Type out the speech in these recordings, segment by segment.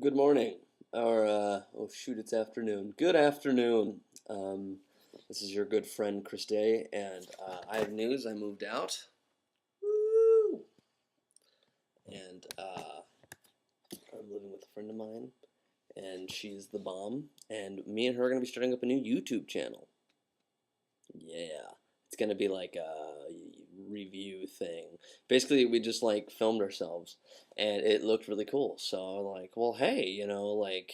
Good morning, or oh shoot, it's afternoon. Good afternoon. Um, this is your good friend Chris Day, and I have news. I moved out, woo! And I'm living with a friend of mine, and she's the bomb. And me and her are gonna be starting up a new YouTube channel. Yeah, it's gonna be like a review thing. Basically, we just like filmed ourselves, and it looked really cool. So I'm like, well, hey, like.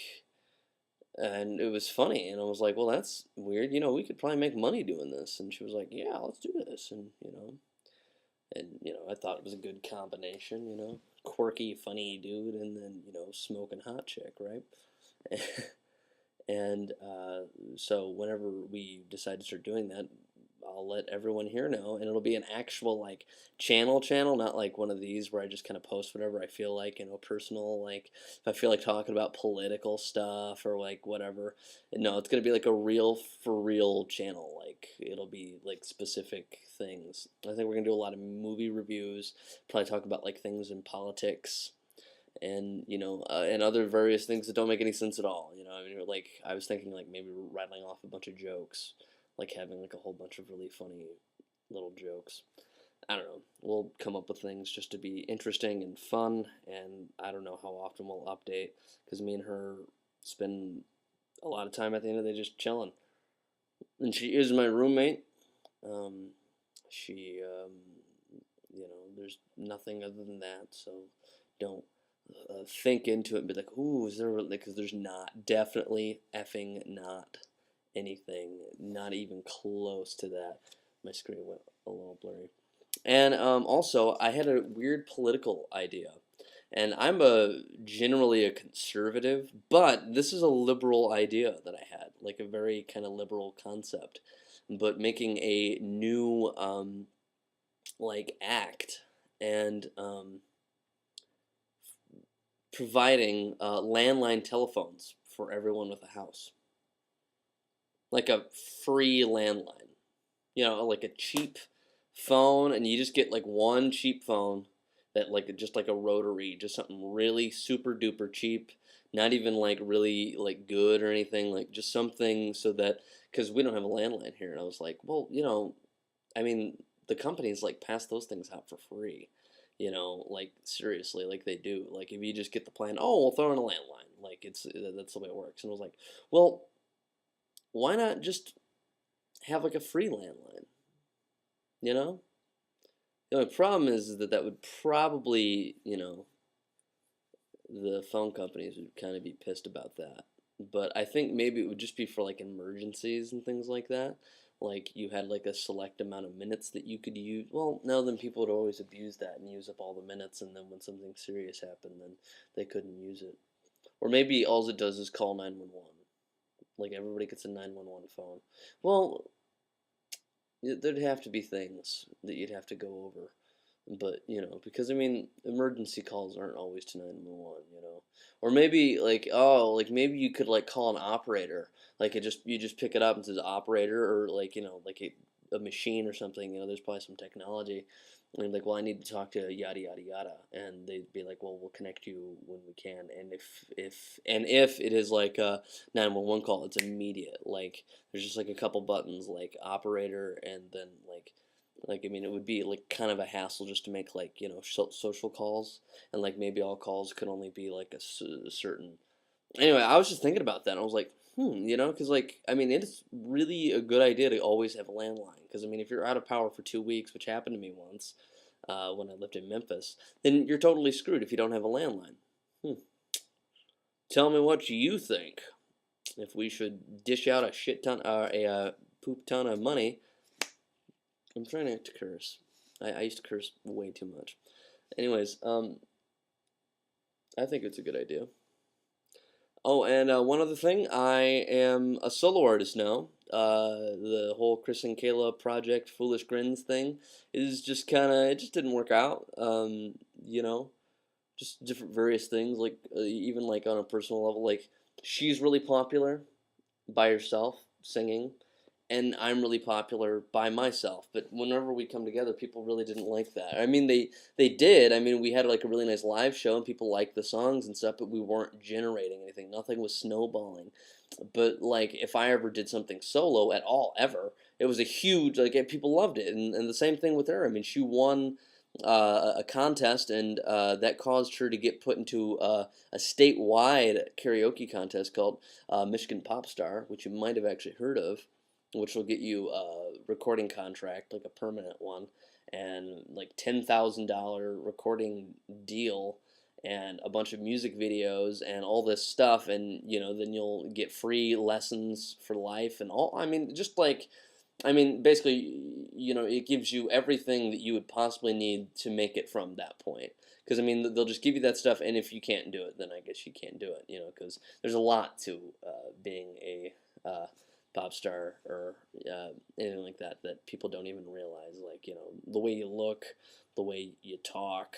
And it was funny, and I was like, well, that's weird. We could probably make money doing this. And she was like, yeah, let's do this. And I thought it was a good combination, quirky, funny dude, and then, smoking hot chick, right? And so whenever we decide to start doing that, I'll let everyone here know, and it'll be an actual like channel, not like one of these where I just kind of post whatever I feel like, personal, like if I feel like talking about political stuff or like whatever. No, it's gonna be like a real for real channel. Like it'll be like specific things. I think we're gonna do a lot of movie reviews, probably talk about like things in politics and and other various things that don't make any sense at all. I mean, like I was thinking like maybe rattling off a bunch of jokes, like having like a whole bunch of really funny little jokes. I don't know. We'll come up with things just to be interesting and fun, and I don't know how often we'll update because me and her spend a lot of time at the end of the day just chilling. And she is my roommate. Um, she, there's nothing other than that, so don't think into it and be like, ooh, is there, because there's not, definitely effing not anything, not even close to that. My screen went a little blurry. And also, I had a weird political idea. And I'm generally a conservative, but this is a liberal idea that I had, like a very kind of liberal concept. But making a new like act and providing landline telephones for everyone with a house, like a free landline. Like a cheap phone, and you just get like one cheap phone that like just like a rotary, just something really super duper cheap, not even like really like good or anything, like just something so that because we don't have a landline here, and I was like, well, I mean, the companies like pass those things out for free. Like seriously, like they do. Like if you just get the plan, oh, we'll throw in a landline. Like that's the way it works. And I was like, well, why not just have like a free landline? You know? The only problem is that would probably, the phone companies would kind of be pissed about that. But I think maybe it would just be for like emergencies and things like that. Like you had like a select amount of minutes that you could use. Well, no, then people would always abuse that and use up all the minutes, and then when something serious happened, then they couldn't use it. Or maybe all it does is call 911. Like everybody gets a 911 phone. Well, there'd have to be things that you'd have to go over. But, because I mean, emergency calls aren't always to 911, Or maybe like, oh, like maybe you could like call an operator. Like you just pick it up and it says operator, or like, like a machine or something, there's probably some technology. And like, well, I need to talk to yada yada yada, and they'd be like, well, we'll connect you when we can. And if it is like a 911 call, it's immediate. Like there's just like a couple buttons, like operator, and then like I mean, it would be like kind of a hassle just to make like social calls, and like maybe all calls could only be like a certain. Anyway, I was just thinking about that. And I was like, because like I mean, it's really a good idea to always have a landline. Because I mean, if you're out of power for 2 weeks, which happened to me once when I lived in Memphis, then you're totally screwed if you don't have a landline. Hmm. Tell me what you think. If we should dish out a shit ton, a poop ton of money. I'm trying not to curse. I used to curse way too much. Anyways, I think it's a good idea. Oh, and one other thing, I am a solo artist now. The whole Chris and Kayla project, Foolish Grins thing, is just kind of, it just didn't work out. Just different various things, like even like on a personal level, like she's really popular by herself singing, and I'm really popular by myself. But whenever we come together, people really didn't like that. I mean, they did. I mean, we had like a really nice live show, and people liked the songs and stuff, but we weren't generating anything. Nothing was snowballing. But like, if I ever did something solo at all, ever, it was a huge like people loved it, and the same thing with her. I mean, she won a contest, and that caused her to get put into a statewide karaoke contest called Michigan Pop Star, which you might have actually heard of, which will get you a recording contract, like a permanent one, and like $10,000 recording deal, and a bunch of music videos and all this stuff, and then you'll get free lessons for life and all. I mean, just like, I mean, basically, it gives you everything that you would possibly need to make it from that point. Because I mean, they'll just give you that stuff, and if you can't do it, then I guess you can't do it. Because there's a lot to being a pop star or anything like that people don't even realize. Like the way you look, the way you talk.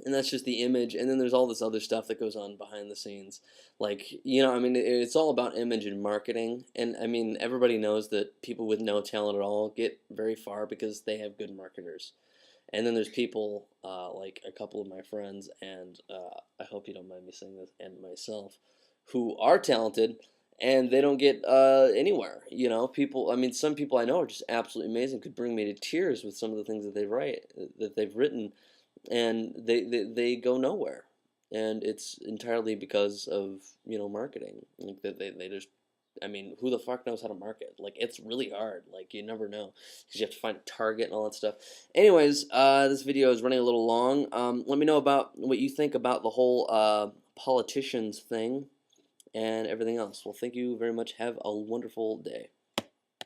And that's just the image, and then there's all this other stuff that goes on behind the scenes, like I mean, it's all about image and marketing, and I mean, everybody knows that people with no talent at all get very far because they have good marketers. And then there's people like a couple of my friends, and I hope you don't mind me saying this, and myself, who are talented, and they don't get anywhere. People. I mean, some people I know are just absolutely amazing, could bring me to tears with some of the things that they've written, and they go nowhere, and it's entirely because of marketing. Like that they just, I mean, who the fuck knows how to market? Like, it's really hard. Like, you never know because you have to find a target and all that stuff. Anyways, this video is running a little long. Let me know about what you think about the whole politicians thing and everything else. Well, thank you very much. Have a wonderful day.